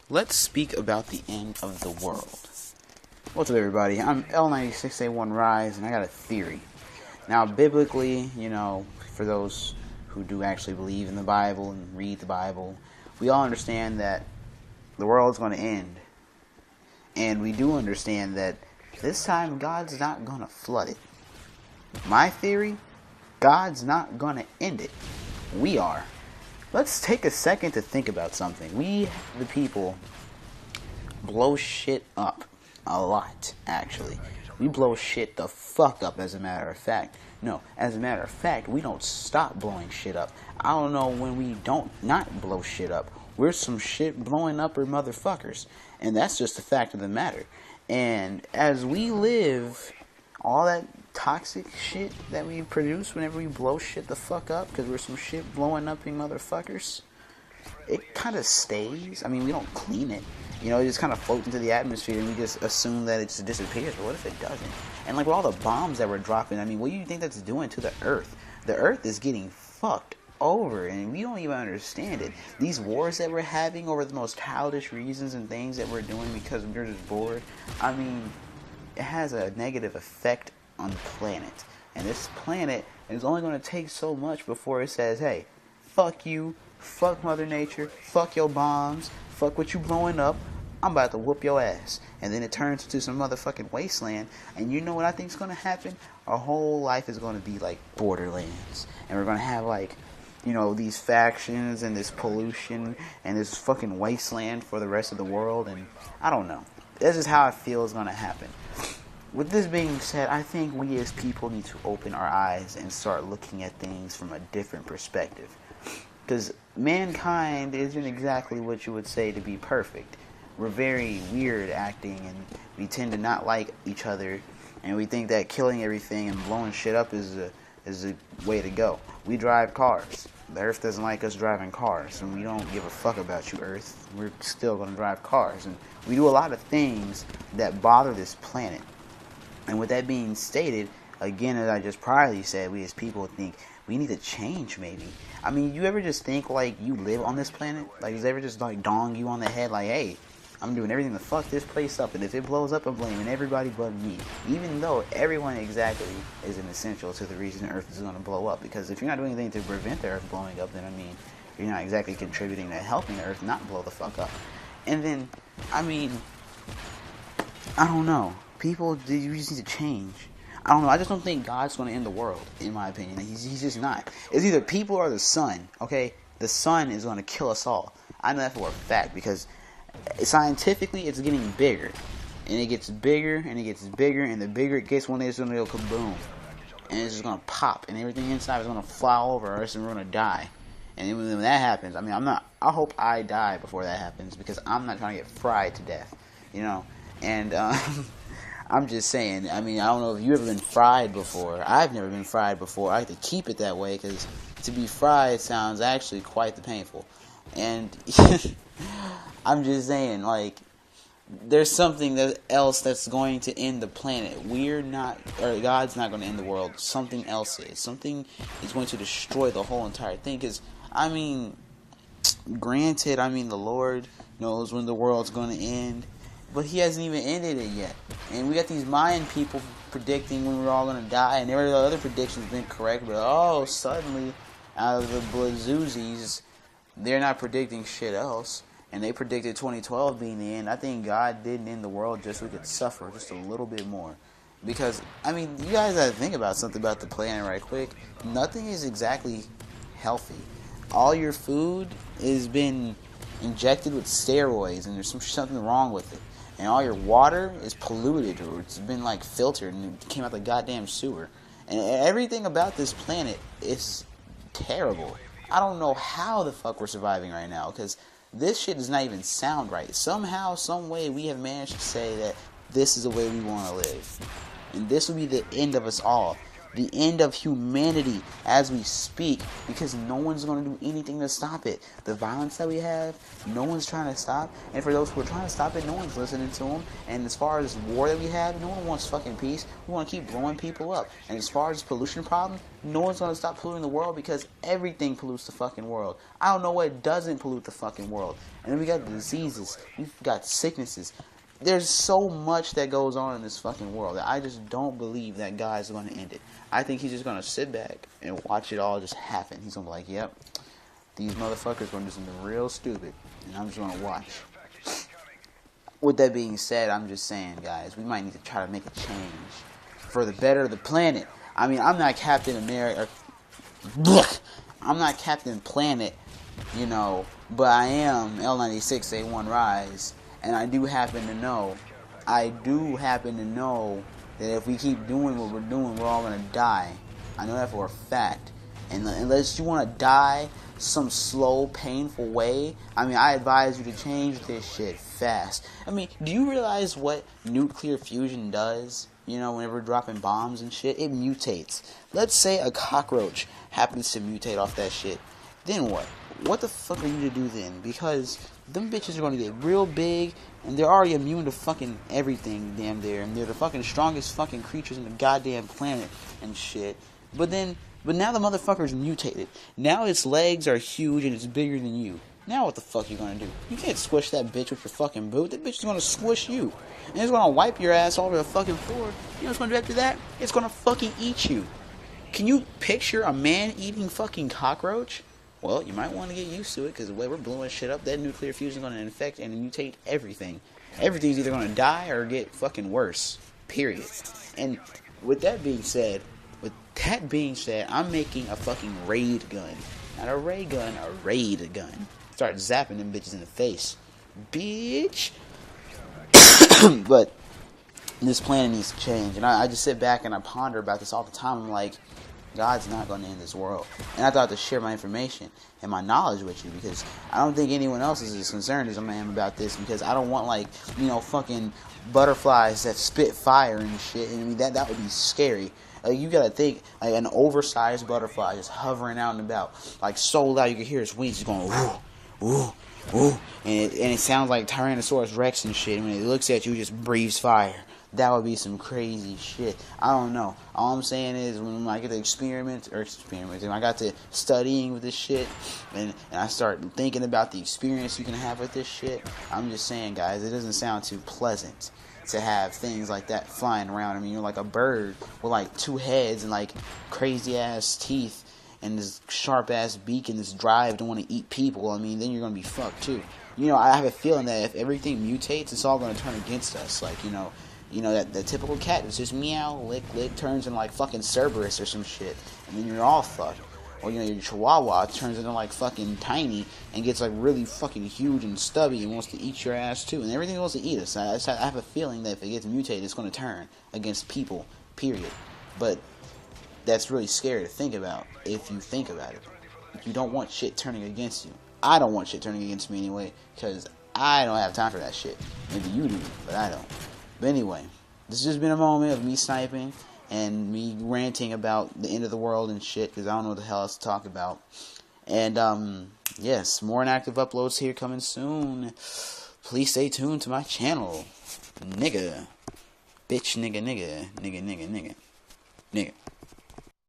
Let's speak about the end of the world. What's up, everybody? I'm L96A1 Rise, and I got a theory. Now, biblically, for those who do actually believe in the Bible and read the Bible, we all understand that the world's going to end. And we do understand that this time God's not going to flood it. My theory, God's not going to end it. We are. Let's take a second to think about something. We, the people, blow shit up a lot, actually. We blow shit the fuck up, as a matter of fact. No, as a matter of fact, we don't stop blowing shit up. I don't know when we don't not blow shit up. We're some shit blowing upper motherfuckers. And that's just the fact of the matter. And as we live, all that toxic shit that we produce whenever we blow shit the fuck up, because we're some shit blowing upping motherfuckers, it kind of stays. I mean, we don't clean it. It just kind of floats into the atmosphere, and we just assume that it just disappears. But what if it doesn't? And like with all the bombs that we're dropping, I mean, what do you think that's doing to the Earth? The Earth is getting fucked over, and we don't even understand it. These wars that we're having over the most childish reasons and things that we're doing because we're just bored, I mean, it has a negative effect on the planet. And this planet is only going to take so much before it says, hey, fuck you, fuck Mother Nature, fuck your bombs, fuck what you blowing up, I'm about to whoop your ass. And then it turns into some motherfucking wasteland. And you know what I think is going to happen? Our whole life is going to be like Borderlands. And we're going to have like, these factions and this pollution and this fucking wasteland for the rest of the world. And I don't know. This is how I feel is going to happen. With this being said, I think we as people need to open our eyes and start looking at things from a different perspective. Because mankind isn't exactly what you would say to be perfect. We're very weird acting, and we tend to not like each other, and we think that killing everything and blowing shit up is the way to go. We drive cars. The Earth doesn't like us driving cars, and we don't give a fuck about you, Earth. We're still going to drive cars, and we do a lot of things that bother this planet. And with that being stated, again, as I just priorly said, we as people think we need to change, maybe. I mean, you ever just think like you live on this planet? Like, does it ever just like dawn you on the head like, hey, I'm doing everything to fuck this place up, and if it blows up, I'm blaming everybody but me. Even though everyone exactly is an essential to the reason the Earth is going to blow up. Because if you're not doing anything to prevent the Earth blowing up, then I mean, you're not exactly contributing to helping the Earth not blow the fuck up. And then, I mean, I don't know. People, you just need to change. I don't know. I just don't think God's going to end the world, in my opinion. He's just not. It's either people or the sun, okay? The sun is going to kill us all. I know that for a fact because scientifically it's getting bigger. And it gets bigger and it gets bigger, and the bigger it gets, one day it's going to go kaboom. And it's just going to pop, and everything inside is going to fly over us, and we're going to die. And then when that happens, I mean, I hope I die before that happens, because I'm not trying to get fried to death, And, I'm just saying, I mean, I don't know if you've ever been fried before. I've never been fried before. I like to keep it that way, because to be fried sounds actually quite the painful. And I'm just saying, like, there's something else that's going to end the planet. God's not going to end the world. Something else is. Something is going to destroy the whole entire thing. Because, I mean, granted, the Lord knows when the world's going to end. But he hasn't even ended it yet. And we got these Mayan people predicting when we're all going to die. And every other prediction's been correct. But, suddenly, out of the Blazuzis, they're not predicting shit else. And they predicted 2012 being the end. I think God didn't end the world just so we could suffer just a little bit more. Because, you guys got to think about something about the planet right quick. Nothing is exactly healthy. All your food has been injected with steroids, and there's something wrong with it. And all your water is polluted, or it's been like filtered and it came out the goddamn sewer. And everything about this planet is terrible. I don't know how the fuck we're surviving right now, because this shit does not even sound right. Somehow, some way, we have managed to say that this is the way we want to live. And this will be the end of us all. the end of humanity as we speak, because no one's going to do anything to stop it. The violence that we have, no one's trying to stop. And for those who are trying to stop it, no one's listening to them. And as far as war that we have, no one wants fucking peace. We want to keep blowing people up. And as far as pollution problem, no one's going to stop polluting the world, because everything pollutes the fucking world. I don't know what doesn't pollute the fucking world. And then we got diseases. We've got sicknesses. There's so much that goes on in this fucking world that I just don't believe that God's going to end it. I think he's just going to sit back and watch it all just happen. He's going to be like, yep, these motherfuckers are going to do something real stupid, and I'm just going to watch. With that being said, I'm just saying, guys, we might need to try to make a change for the better of the planet. I mean, I'm not Captain America. I'm not Captain Planet, you know, but I am L96A1 Rise. And I do happen to know that if we keep doing what we're doing, we're all going to die. I know that for a fact. And unless you want to die some slow, painful way, I mean, I advise you to change this shit fast. I mean, do you realize what nuclear fusion does? You know, whenever we're dropping bombs and shit, it mutates. Let's say a cockroach happens to mutate off that shit. Then what? What the fuck are you to do then? Because them bitches are going to get real big, and they're already immune to fucking everything, damn near. And they're the fucking strongest fucking creatures on the goddamn planet and shit. But now the motherfucker's mutated. Now its legs are huge and it's bigger than you. Now what the fuck you gonna do? You can't squish that bitch with your fucking boot. That bitch is gonna squish you. And it's gonna wipe your ass all over the fucking floor. You know what's gonna do after that? It's gonna fucking eat you. Can you picture a man eating fucking cockroach? Well, you might want to get used to it, because the way we're blowing shit up, that nuclear fusion is going to infect and mutate everything. Everything's either going to die or get fucking worse. Period. And with that being said, I'm making a fucking raid gun. Not a ray gun, a raid gun. Start zapping them bitches in the face. Bitch! But this planet needs to change. And I just sit back and I ponder about this all the time. I'm like, God's not going to end this world. And I thought to share my information and my knowledge with you, because I don't think anyone else is as concerned as I am about this, because I don't want, like, you know, fucking butterflies that spit fire and shit. And I mean, that would be scary. Like, you gotta think, like, an oversized butterfly just hovering out and about, like, so loud you can hear its wings just going woo, woo, woo, and it sounds like Tyrannosaurus Rex and shit. When it looks at you, it just breathes fire. That would be some crazy shit. I don't know. All I'm saying is, when I get to when I got to studying with this shit, and I start thinking about the experience you can have with this shit, I'm just saying, guys, it doesn't sound too pleasant to have things like that flying around. I mean, you're like a bird with like two heads and like crazy ass teeth and this sharp ass beak and this drive to want to eat people. I mean, then you're gonna be fucked too. You know, I have a feeling that if everything mutates, it's all gonna turn against us. Like, you know that typical cat that's just meow, lick, turns into like fucking Cerberus or some shit, and then you're all fucked. Or, you know, your Chihuahua turns into like fucking tiny and gets like really fucking huge and stubby and wants to eat your ass too, and everything wants to eat us. I have a feeling that if it gets mutated, it's going to turn against people, period. But that's really scary to think about if you think about it. You don't want shit turning against you. I don't want shit turning against me anyway, because I don't have time for that shit. Maybe you do, but I don't. But anyway, this has just been a moment of me sniping and me ranting about the end of the world and shit, because I don't know what the hell else to talk about. And, yes, more inactive uploads here coming soon. Please stay tuned to my channel. Nigga. Bitch, nigga.